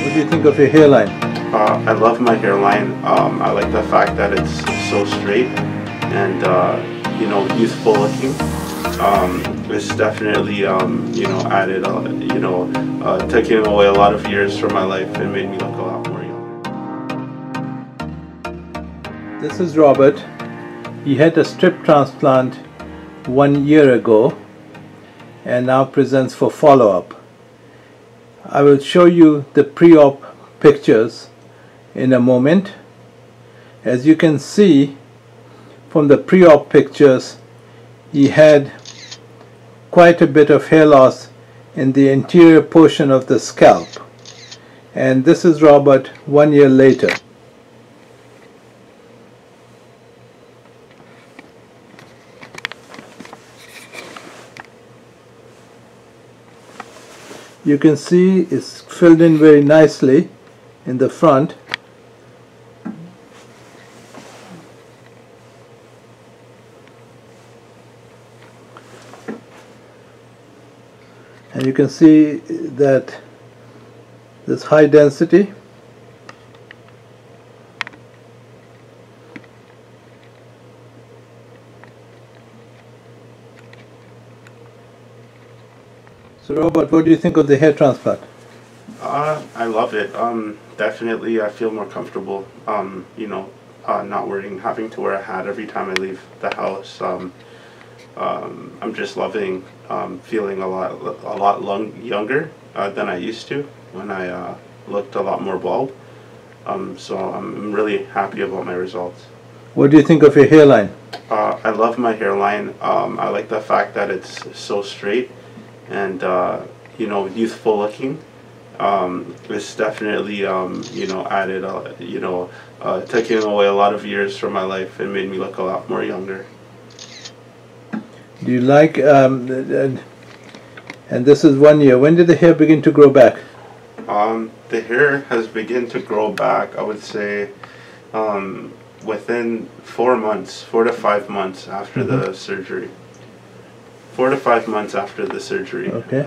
What do you think of your hairline? I love my hairline. I like the fact that it's so straight and you know, youthful looking. It's definitely you know, added you know, taking away a lot of years from my life and made me look a lot more young. This is Robert. He had a strip transplant 1 year ago and now presents for follow-up. I will show you the pre-op pictures in a moment. As you can see from the pre-op pictures, he had quite a bit of hair loss in the anterior portion of the scalp. And this is Robert 1 year later. You can see it's filled in very nicely in the front. And you can see that there's high density. So Robert, what do you think of the hair transplant? I love it. Definitely I feel more comfortable, you know, not having to wear a hat every time I leave the house. I'm just loving feeling a lot younger than I used to when I looked a lot more bald. So I'm really happy about my results. What do you think of your hairline? I love my hairline. I like the fact that it's so straight and you know, youthful looking. It's definitely you know, added you know, taking away a lot of years from my life and made me look a lot more younger. Do you like and this is 1 year. When did the hair begin to grow back? The hair has begun to grow back, I would say, within 4 months, 4 to 5 months after the surgery. 4 to 5 months after the surgery. Okay.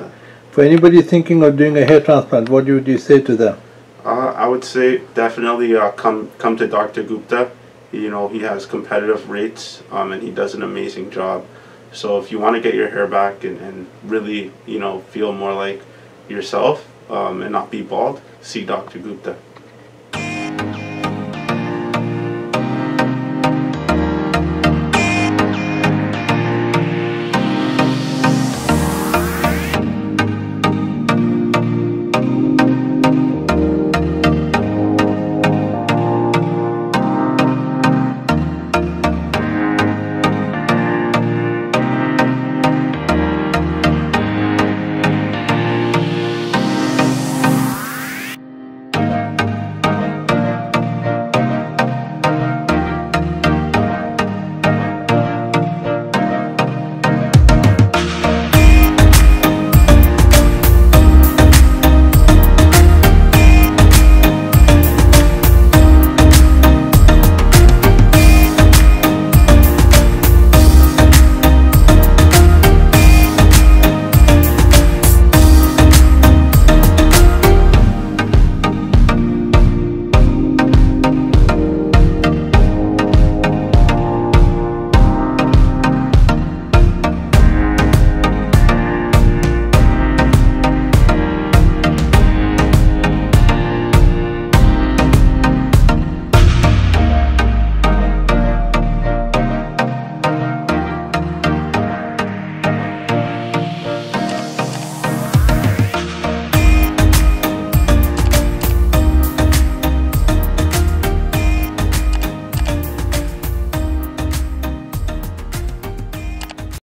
For anybody thinking of doing a hair transplant, what would you say to them? I would say definitely come to Dr. Gupta. You know, he has competitive rates and he does an amazing job. So if you want to get your hair back and really, you know, feel more like yourself and not be bald, see Dr. Gupta.